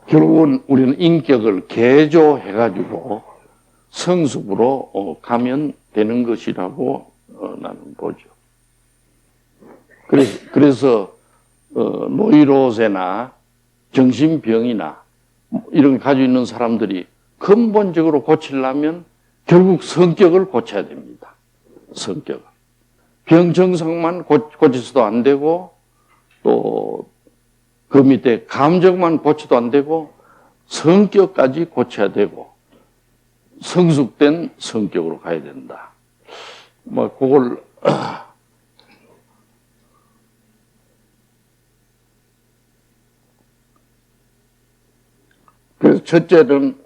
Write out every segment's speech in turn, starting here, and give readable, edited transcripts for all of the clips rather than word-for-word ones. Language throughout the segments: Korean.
결국은 우리는 인격을 개조해가지고 성숙으로 가면 되는 것이라고 나는 보죠. 그래서 노이로제나 정신병이나 이런 걸 가지고 있는 사람들이 근본적으로 고치려면 결국 성격을 고쳐야 됩니다. 성격을. 병 증상만 고쳐서도 안 되고 또 그 밑에 감정만 고쳐도 안 되고 성격까지 고쳐야 되고 성숙된 성격으로 가야 된다. 뭐 그걸 그래서 첫째는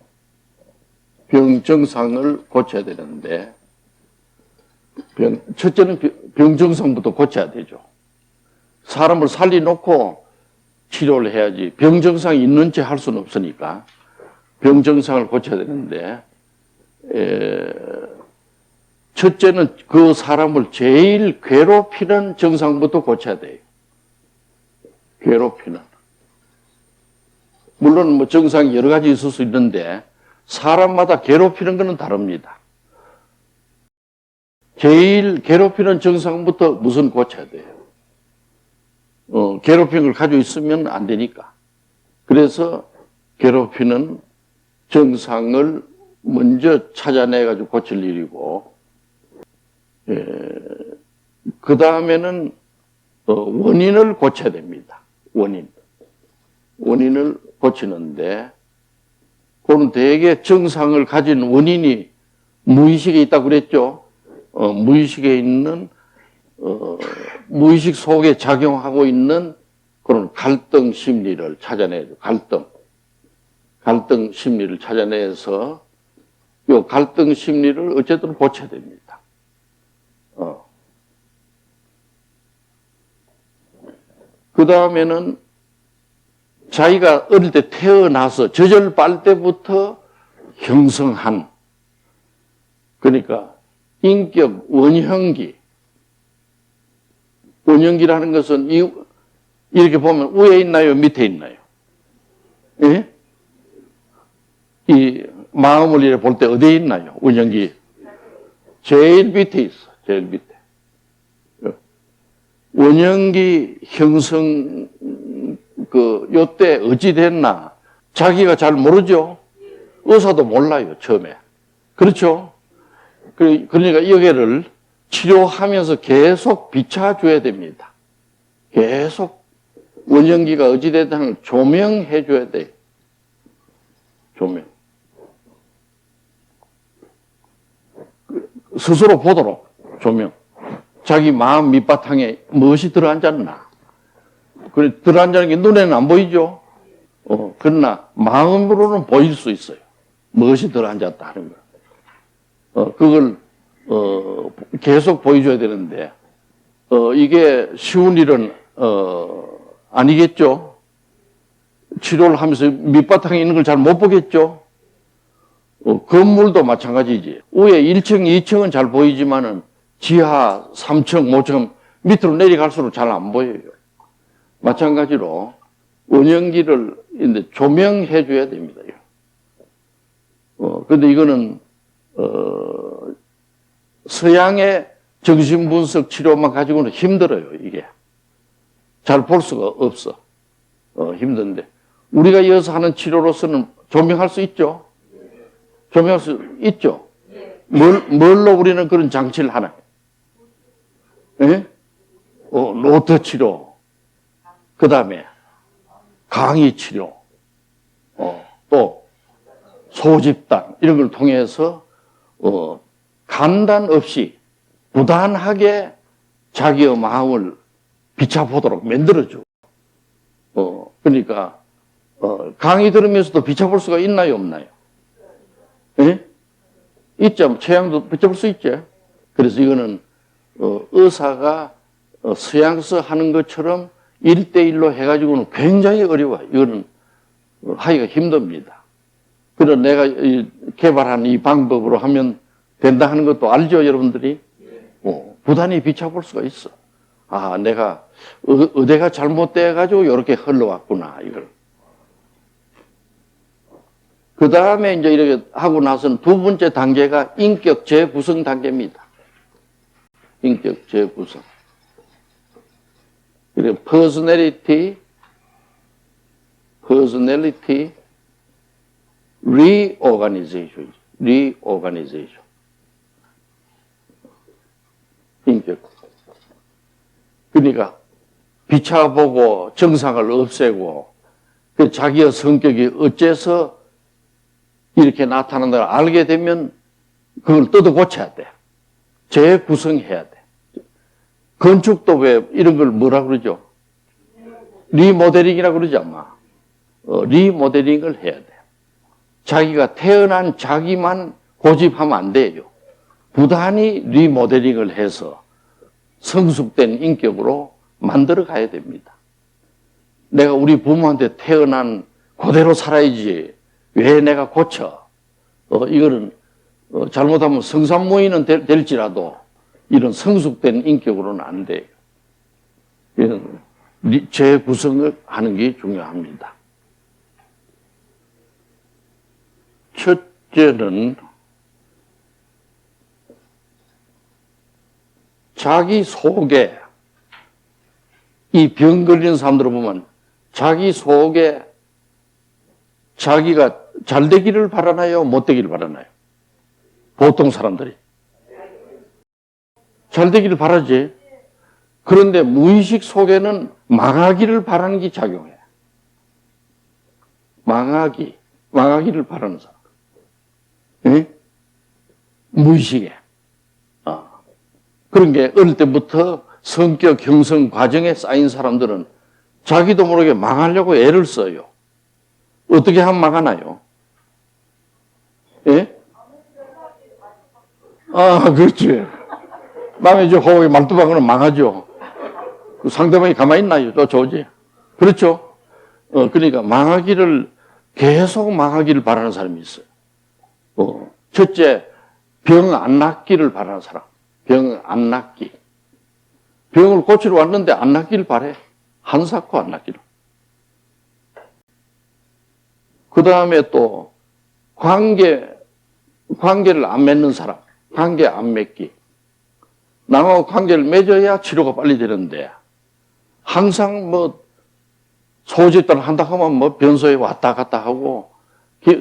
병 증상을 고쳐야 되는데 첫째는 병 증상부터 고쳐야 되죠. 사람을 살려놓고 치료를 해야지 병 증상이 있는 채 할 수는 없으니까 병 증상을 고쳐야 되는데 첫째는 그 사람을 제일 괴롭히는 증상부터 고쳐야 돼요. 괴롭히는. 물론 뭐 증상이 여러 가지 있을 수 있는데 사람마다 괴롭히는 것은 다릅니다. 제일 괴롭히는 증상부터 무슨 고쳐야 돼요. 괴롭히는 걸 가지고 있으면 안 되니까. 그래서 괴롭히는 증상을 먼저 찾아내가지고 고칠 일이고, 그 다음에는 원인을 고쳐야 됩니다. 원인을 고치는데, 그건 대개 증상을 가진 원인이 무의식에 있다고 그랬죠. 무의식에 있는 무의식 속에 작용하고 있는 그런 갈등 심리를 찾아내죠. 갈등 심리를 찾아내서 이 갈등 심리를 어쨌든 고쳐야 됩니다. 그 다음에는 자기가 어릴 때 태어나서 젖을 빨 때부터 형성한, 그러니까 인격 원형기라는 것은 이렇게 보면 위에 있나요? 밑에 있나요? 예? 이 마음을 이렇게 볼 때 어디에 있나요? 원형기. 제일 밑에 있어. 제일 밑에. 원형기 형성 요때 어찌 됐나 자기가 잘 모르죠. 의사도 몰라요. 처음에. 그렇죠? 그러니까 여기를 치료하면서 계속 비춰줘야 됩니다. 계속 원형기가 어찌됐든 조명해줘야 돼요. 조명. 스스로 보도록 조명. 자기 마음 밑바탕에 무엇이 들어앉았나. 그래, 들어앉는 게 눈에는 안 보이죠? 그러나 마음으로는 보일 수 있어요. 무엇이 들어앉았다 하는 거. 그걸, 계속 보여줘야 되는데, 이게 쉬운 일은, 아니겠죠? 치료를 하면서 밑바탕에 있는 걸 잘 못 보겠죠? 건물도 마찬가지지. 위에 1층, 2층은 잘 보이지만은 지하 3층, 5층 밑으로 내려갈수록 잘 안 보여요. 마찬가지로 원형기를 조명해 줘야 됩니다. 근데 이거는, 서양의 정신분석 치료만 가지고는 힘들어요, 이게. 잘 볼 수가 없어. 힘든데. 우리가 이어서 하는 치료로서는 조명할 수 있죠? 조명할 수 있죠? 뭘로 우리는 그런 장치를 하나요? 예? 노트 치료. 그 다음에 강의 치료. 또 소집단. 이런 걸 통해서, 간단 없이 부단하게 자기의 마음을 비춰보도록 만들어줘. 그러니까, 강의 들으면서도 비춰볼 수가 있나요, 없나요? 예? 있죠. 최양도 비춰볼 수 있죠. 그래서 이거는, 의사가 서양서 하는 것처럼 1대1로 해가지고는 굉장히 어려워요. 이거는 하기가 힘듭니다. 그래서 내가 개발한 이 방법으로 하면 된다 하는 것도 알죠, 여러분들이? 부단히 비춰볼 수가 있어. 아, 내가 의대가 잘못돼가지고 이렇게 흘러왔구나, 이걸. 그 다음에 이제 이렇게 하고 나서는 두 번째 단계가 인격 재구성 단계입니다. 인격 재구성. 그리고 personality reorganization. 인격. 그러니까 비춰보고 정상을 없애고 그 자기의 성격이 어째서 이렇게 나타난다를 알게 되면 그걸 뜯어 고쳐야 돼. 재구성해야 돼. 건축도 왜 이런 걸 뭐라 그러죠? 리모델링이라 그러지 않나? 리모델링을 해야 돼. 자기가 태어난 자기만 고집하면 안 돼요. 부단히 리모델링을 해서 성숙된 인격으로 만들어 가야 됩니다. 내가 우리 부모한테 태어난 그대로 살아야지. 왜 내가 고쳐? 이거는 잘못하면 성산모의는 될지라도 이런 성숙된 인격으로는 안 돼요. 이런 재구성을 하는 게 중요합니다. 첫째는 자기 속에 이 병 걸린 사람들을 보면 자기 속에 자기가 잘 되기를 바라나요? 못 되기를 바라나요? 보통 사람들이. 잘 되기를 바라지. 그런데 무의식 속에는 망하기를 바라는 게 작용해. 망하기를 바라는 사람. 예? 무의식에. 그런 게 어릴 때부터 성격 형성 과정에 쌓인 사람들은 자기도 모르게 망하려고 애를 써요. 어떻게 하면 망하나요? 예? 그렇지. 남의 저 호흡에 말뚝박으면 망하죠. 그 상대방이 가만히 있나요? 쫓아오지. 그렇죠? 그러니까 계속 망하기를 바라는 사람이 있어요. 첫째, 병 안 낫기를 바라는 사람. 병 안 낫기. 병을 고치러 왔는데 안 낫기를 바래. 한사코 안 낫기를. 그 다음에 또, 관계를 안 맺는 사람. 관계 안 맺기. 남하고 관계를 맺어야 치료가 빨리 되는데, 항상 소집단 한다 하면 변소에 왔다 갔다 하고,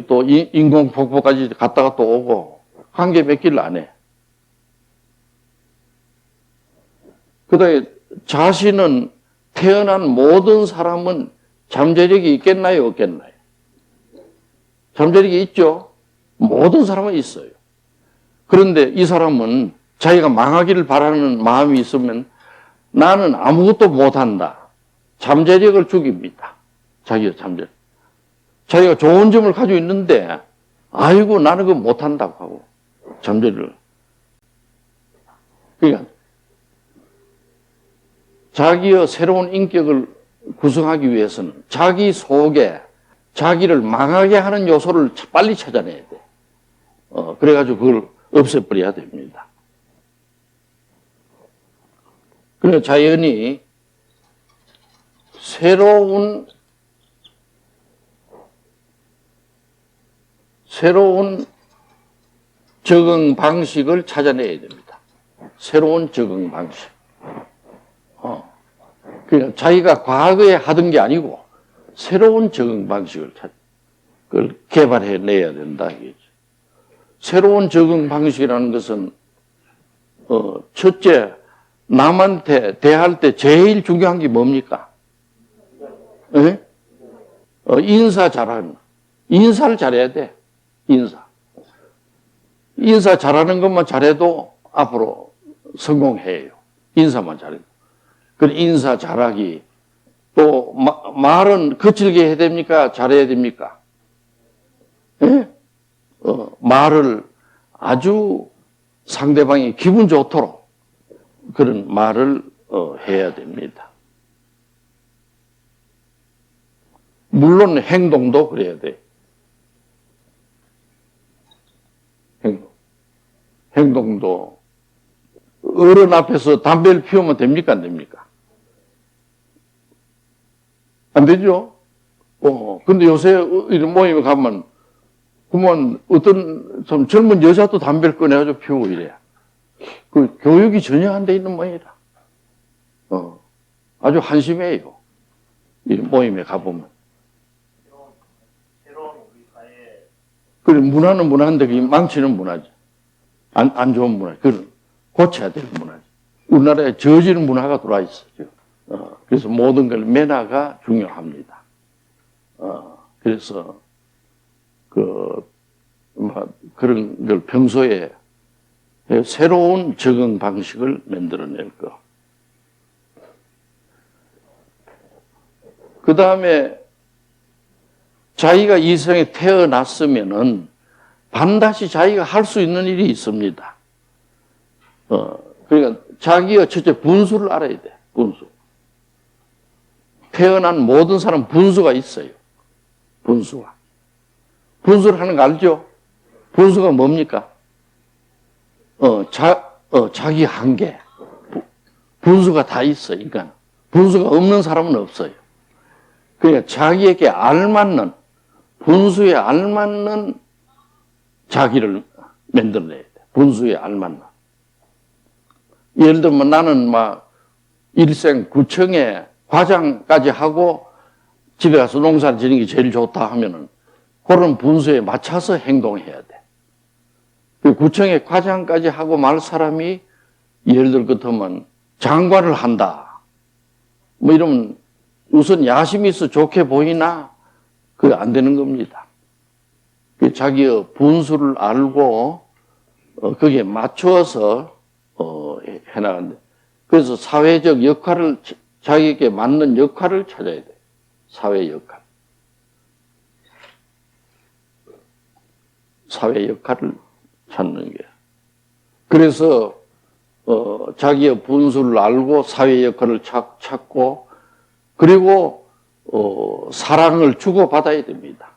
또 인공폭포까지 갔다가 또 오고, 관계 맺기를 안 해. 그 다음에 자신은 태어난 모든 사람은 잠재력이 있겠나요? 없겠나요? 잠재력이 있죠? 모든 사람은 있어요. 그런데 이 사람은 자기가 망하기를 바라는 마음이 있으면 나는 아무것도 못한다. 잠재력을 죽입니다. 자기가 잠재력. 자기가 좋은 점을 가지고 있는데 아이고 나는 그거 못한다고 하고 잠재력을. 그러니까 자기의 새로운 인격을 구성하기 위해서는 자기 속에 자기를 망하게 하는 요소를 빨리 찾아내야 돼. 그래가지고 그걸 없애버려야 됩니다. 그래서 자연히 새로운 적응 방식을 찾아내야 됩니다. 새로운 적응 방식. 그러니까 자기가 과거에 하던 게 아니고 새로운 적응 방식을 그걸 개발해내야 된다. 이거죠. 새로운 적응 방식이라는 것은 첫째, 남한테 대할 때 제일 중요한 게 뭡니까? 네? 인사 잘하는. 인사를 잘해야 돼. 인사 잘하는 것만 잘해도 앞으로 성공해요. 인사만 잘해도. 그 인사 잘하기. 또 말은 거칠게 해야 됩니까? 잘해야 됩니까? 네? 말을 아주 상대방이 기분 좋도록 그런 말을 해야 됩니다. 물론 행동도 그래야 돼. 행동도 어른 앞에서 담배를 피우면 됩니까? 안 됩니까? 안 되죠? 근데 요새 이런 모임에 가면 그러면 어떤 좀 젊은 여자도 담배를 꺼내가지고 피우고 이래. 그 교육이 전혀 안 돼 있는 모양이다. 아주 한심해요. 이 모임에 가보면. 새로운 우리 사회에 그래, 문화는 문화인데 그게 망치는 문화지. 안 좋은 문화. 그걸 고쳐야 될 문화지. 우리나라에 저지른 문화가 들어와 있어, 지금. 그래서 모든 걸 매너가 중요합니다. 그래서, 그런 걸 평소에 새로운 적응 방식을 만들어낼 거. 그 다음에 자기가 이 세상에 태어났으면은 반드시 자기가 할 수 있는 일이 있습니다. 그러니까 자기가 첫째 분수를 알아야 돼. 분수. 태어난 모든 사람 분수가 있어요. 분수가. 분수를 하는 거 알죠? 분수가 뭡니까? 자기 한계. 분수가 다 있어, 인간. 분수가 없는 사람은 없어요. 그러니까 자기에게 알맞는, 분수에 알맞는 자기를 만들어내야 돼. 분수에 알맞는. 예를 들면 나는 막 일생 구청에 과장까지 하고 집에 가서 농사를 지는 게 제일 좋다 하면은 그런 분수에 맞춰서 행동해야 돼. 구청에 과장까지 하고 말 사람이 예를 들어 그렇다면 장관을 한다. 뭐 이러면 우선 야심이 있어 좋게 보이나 그게 안 되는 겁니다. 자기의 분수를 알고 거기에 맞추어서 해나간다. 그래서 사회적 역할을 자기에게 맞는 역할을 찾아야 돼. 사회 역할. 사회 역할을 찾는 게. 그래서 자기의 분수를 알고 사회 역할을 찾고 그리고 사랑을 주고받아야 됩니다.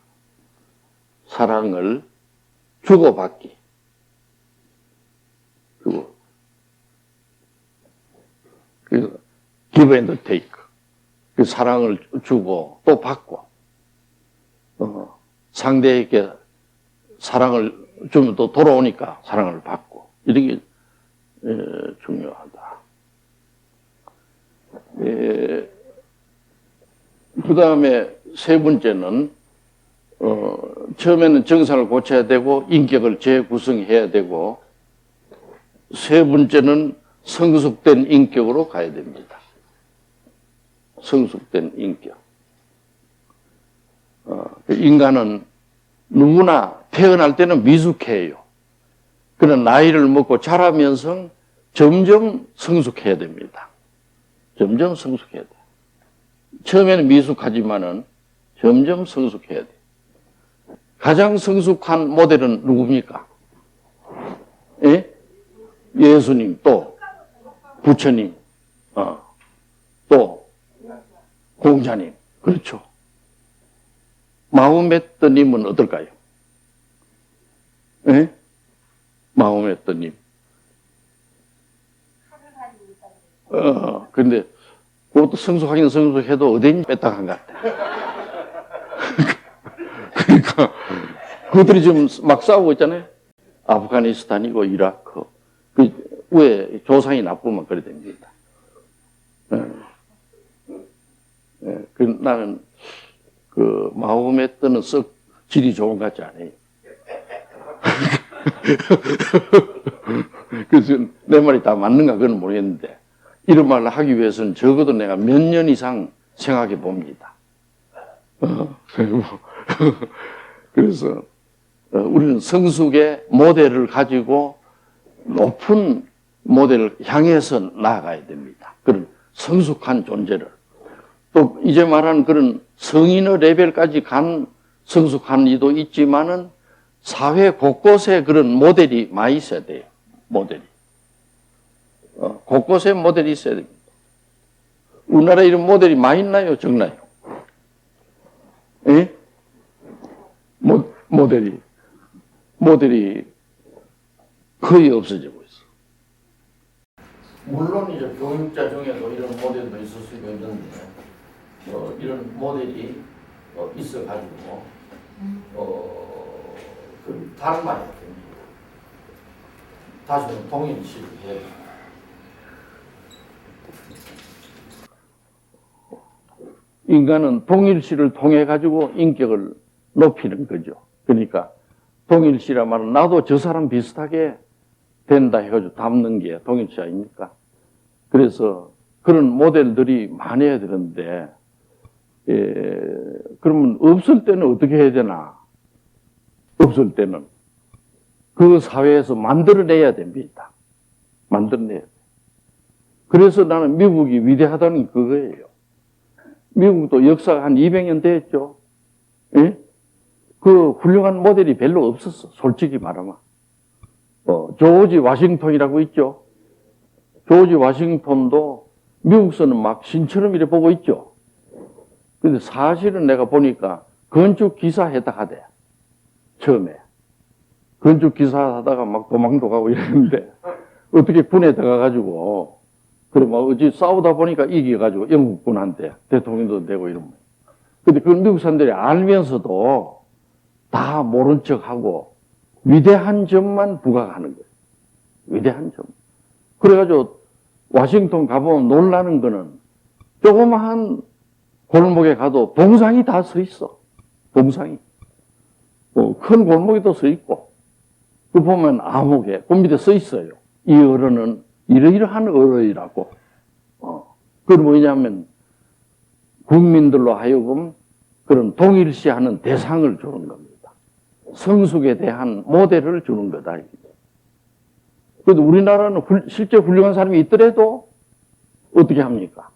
사랑을 주고받기. 그리고 give and take. 그 사랑을 주고 또 받고 상대에게 사랑을 주면 또 돌아오니까 사랑을 받고 이런 게 중요하다. 그 다음에 세 번째는 처음에는 정상을 고쳐야 되고 인격을 재구성해야 되고 세 번째는 성숙된 인격으로 가야 됩니다. 성숙된 인격. 인간은 누구나 태어날 때는 미숙해요. 그런 나이를 먹고 자라면서 점점 성숙해야 됩니다. 점점 성숙해야 돼. 처음에는 미숙하지만은 점점 성숙해야 돼. 가장 성숙한 모델은 누굽니까? 예? 예수님, 또 부처님, 또 공자님. 그렇죠. 마호메트님은 어떨까요? 예? 마호메트님. 근데 그것도 성숙하긴 성숙해도 어딘 뺐다간 것 같아. 그러니까 그들이 지금 막 싸우고 있잖아요. 아프가니스탄이고 이라크. 왜 조상이 나쁘면 그래 됩니다. 나는 마호메트는 썩 질이 좋은 것 같지 않아요. 그래서 내 말이 다 맞는가 그건 모르겠는데 이런 말을 하기 위해서는 적어도 내가 몇 년 이상 생각해 봅니다. 그래서 우리는 성숙의 모델을 가지고 높은 모델을 향해서 나아가야 됩니다. 그런 성숙한 존재를. 또 이제 말하는 그런 성인의 레벨까지 간 성숙한 이도 있지만은 사회 곳곳에 그런 모델이 많이 있어야 돼요. 모델이. 곳곳에 모델이 있어야 됩니다. 우리나라에 이런 모델이 많이 있나요? 적나요? 예? 모델이 거의 없어지고 있어. 물론 이제 교육자 중에도 이런 모델도 있을 수 있는데, 이런 모델이 있어가지고, 닮아야 됩니다. 다시는 동일시를 해야 됩니다. 인간은 동일시를 통해 가지고 인격을 높이는 거죠. 그러니까 동일시라 말은 나도 저 사람 비슷하게 된다 해가지고 닮는 게 동일시 아닙니까? 그래서 그런 모델들이 많아야 되는데, 그러면 없을 때는 어떻게 해야 되나? 없을 때는 그 사회에서 만들어내야 됩니다. 만들어내야 돼. 그래서 나는 미국이 위대하다는 게 그거예요. 미국도 역사가 한 200년 됐죠. 예? 그 훌륭한 모델이 별로 없었어. 솔직히 말하면. 조지 워싱턴이라고 있죠. 조지 워싱턴도 미국서는 막 신처럼 이래 보고 있죠. 근데 사실은 내가 보니까 건축 기사 했다 하대. 처음에. 건축 기사 하다가 막 도망도 가고 이랬는데, 어떻게 군에 들어가가지고, 그래, 막 어찌 싸우다 보니까 이겨가지고 영국군한테 대통령도 되고 이런 거예요. 근데 그건 미국 사람들이 알면서도 다 모른 척 하고, 위대한 점만 부각하는 거예요. 위대한 점. 그래가지고 워싱턴 가보면 놀라는 거는 조그마한 골목에 가도 동상이 다 서 있어. 동상이. 큰 골목에도 서 있고. 그 보면 암흑에 그 밑에 써 있어요. 이 어른은 이러이러한 어른이라고. 그건 뭐냐면 국민들로 하여금 그런 동일시하는 대상을 주는 겁니다. 성숙에 대한 모델을 주는 거다. 그래도 우리나라는 실제 훌륭한 사람이 있더라도 어떻게 합니까?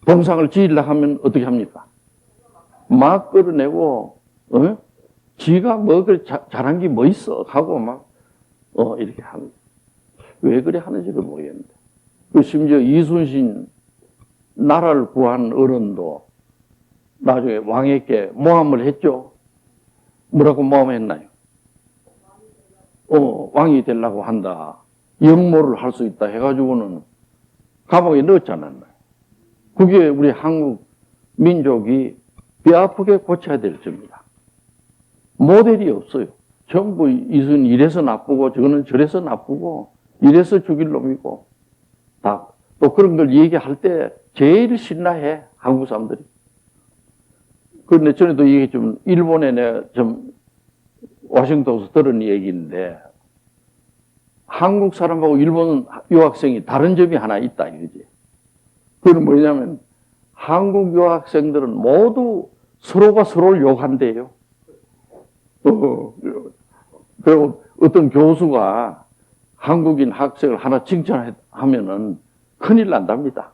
동상을 지으려고 하면 어떻게 합니까? 막 끌어내고, 지가 뭐 잘한 게 뭐 있어? 하고 막, 이렇게 합니다. 왜 그래 하는지를 모르겠는데. 그 심지어 이순신 나라를 구한 어른도 나중에 왕에게 모함을 했죠. 뭐라고 모함했나요? 왕이 되려고 한다. 역모를 할 수 있다 해가지고는 감옥에 넣었잖아요. 그게 우리 한국 민족이 뼈아프게 고쳐야 될 점이다. 모델이 없어요. 전부 이순 이래서 나쁘고 저거는 저래서 나쁘고 이래서 죽일 놈이고 다 또 그런 걸 얘기할 때 제일 신나해 한국 사람들이. 그런데 전에도 얘기했지만 일본에 내가 좀 워싱턴에서 들은 얘기인데 한국 사람하고 일본 유학생이 다른 점이 하나 있다 이거지. 그건 뭐냐면 한국 유학생들은 모두 서로가 서로를 욕한대요. 그리고 어떤 교수가 한국인 학생을 하나 칭찬하면은 큰일 난답니다.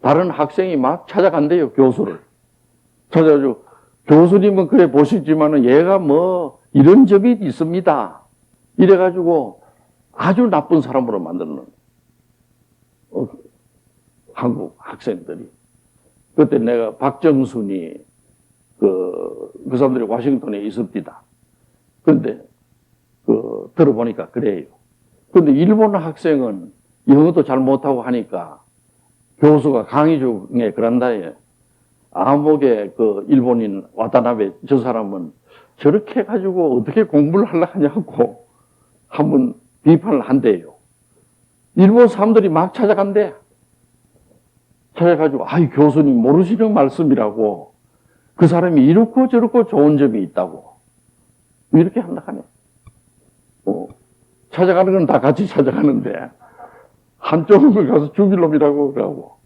다른 학생이 막 찾아간대요, 교수를. 찾아가지고, 교수님은 그래 보시지만은 얘가 뭐 이런 점이 있습니다. 이래가지고 아주 나쁜 사람으로 만드는 한국 학생들이. 그때 내가 박정순이 그 사람들이 워싱턴에 있습니다. 그런데 들어보니까 그래요. 그런데 일본 학생은 영어도 잘 못하고 하니까 교수가 강의 중에 그런다에 암흑의 그 일본인 와타나베 저 사람은 저렇게 해가지고 어떻게 공부를 하려고 하냐고 한번 비판을 한대요. 일본 사람들이 막 찾아간대. 찾아가지고 아이 교수님 모르시는 말씀이라고 그 사람이 이렇고 저렇고 좋은 점이 있다고 이렇게 한다 하네. 찾아가는 건 다 같이 찾아가는데 한쪽은 가서 죽일 놈이라고 그러고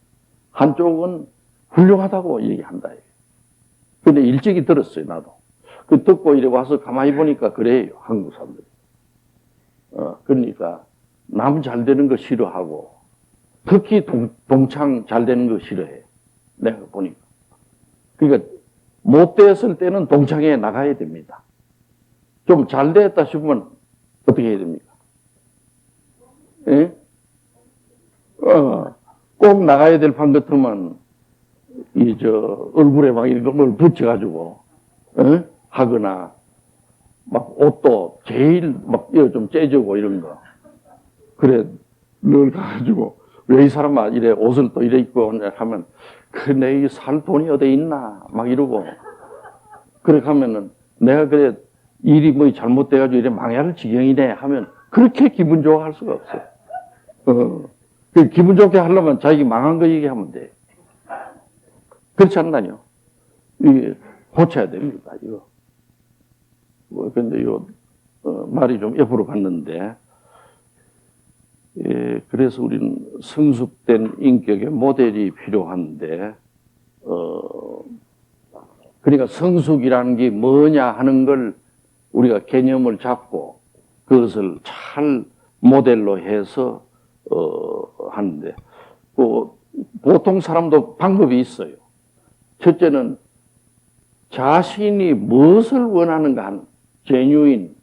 한쪽은 훌륭하다고 얘기한다. 근데 일찍이 들었어요, 나도. 그 듣고 이래 와서 가만히 보니까 그래요, 한국 사람들이. 그러니까 남 잘 되는 거 싫어하고 특히 동창 잘 되는 거 싫어해. 내가 보니까. 그러니까 못 됐을 때는 동창회에 나가야 됩니다. 좀 잘 됐다 싶으면 어떻게 해야 됩니까? 예? 꼭 나가야 될 판 같으면, 얼굴에 막 이런 걸 붙여가지고, 하거나, 막 옷도 제일 막, 좀 째주고 이런 거. 그래, 늘 가가지고, 왜 이 사람아, 이래 옷을 또 이래 입고 하면, 내 이 살 돈이 어디 있나? 막 이러고. 그렇게 하면은, 내가 그래, 일이 뭐 잘못돼가지고 이래 망할 지경이네 하면 그렇게 기분 좋아할 수가 없어요. 그 기분 좋게 하려면 자기 망한 거 얘기하면 돼. 그렇지 않나요? 이게 고쳐야 됩니다, 이거. 뭐, 근데 말이 좀 옆으로 갔는데, 예, 그래서 우리는 성숙된 인격의 모델이 필요한데, 그러니까 성숙이라는 게 뭐냐 하는 걸 우리가 개념을 잡고 그것을 잘 모델로 해서, 하는데, 보통 사람도 방법이 있어요. 첫째는 자신이 무엇을 원하는가 하는, 제뉴인,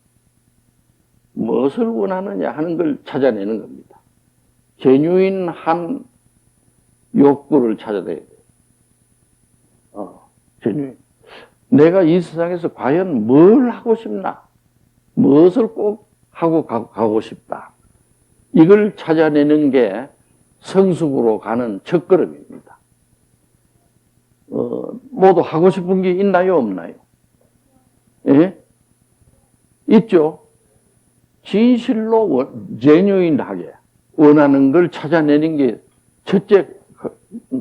무엇을 원하느냐 하는 걸 찾아내는 겁니다. 제뉴인한 욕구를 찾아내야 돼요. 제뉴인. 내가 이 세상에서 과연 뭘 하고 싶나? 무엇을 꼭 하고 가고 싶다. 이걸 찾아내는 게 성숙으로 가는 첫걸음입니다. 모두 하고 싶은 게 있나요, 없나요? 예? 있죠? 진실로 제뉴인하게 원하는 걸 찾아내는 게 첫째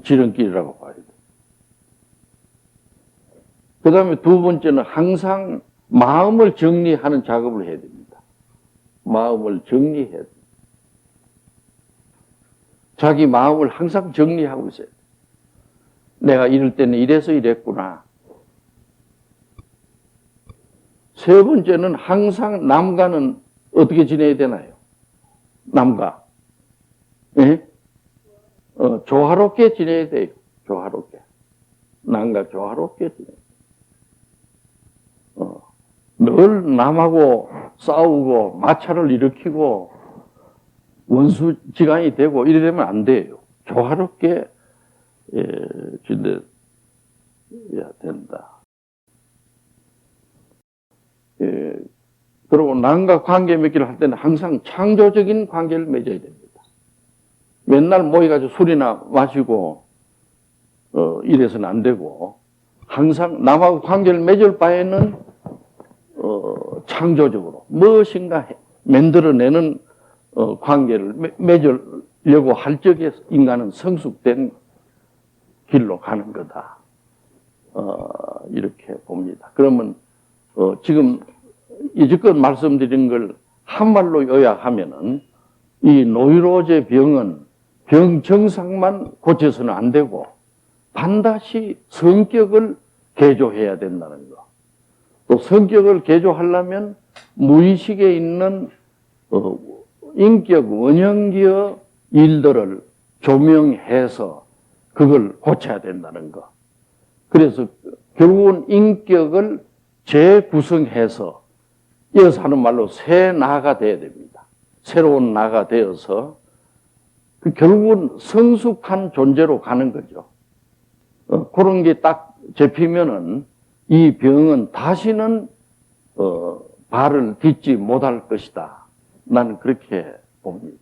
지름길이라고 봐야 돼요. 그 다음에 두 번째는 항상 마음을 정리하는 작업을 해야 됩니다. 마음을 정리해야 됩니다. 자기 마음을 항상 정리하고 있어요. 내가 이럴 때는 이래서 이랬구나. 세 번째는 항상 남과는 어떻게 지내야 되나요? 남과. 예? 조화롭게 지내야 돼요. 조화롭게. 남과 조화롭게 지내야 돼요. 늘 남하고 싸우고 마찰을 일으키고 원수지간이 되고 이러면 안 돼요. 조화롭게 지내야 된다. 그리고 남과 관계 맺기를 할 때는 항상 창조적인 관계를 맺어야 됩니다. 맨날 모여가지고 술이나 마시고 이래서는 안 되고 항상 남하고 관계를 맺을 바에는 창조적으로 무엇인가 만들어내는 관계를 맺으려고 할 적에 인간은 성숙된 길로 가는 거다. 이렇게 봅니다. 그러면 지금 이제껏 말씀드린 걸 한말로 요약하면은 이 노이로제 병은 병 증상만 고쳐서는 안 되고 반드시 성격을 개조해야 된다는 거. 또 성격을 개조하려면 무의식에 있는 인격 원형기의 일들을 조명해서 그걸 고쳐야 된다는 거. 그래서 결국은 인격을 재구성해서 이어서 하는 말로 새 나가 돼야 됩니다. 새로운 나가 되어서 결국은 성숙한 존재로 가는 거죠. 그런 게 딱 잡히면은 이 병은 다시는 발을 딛지 못할 것이다. 나는 그렇게 봅니다.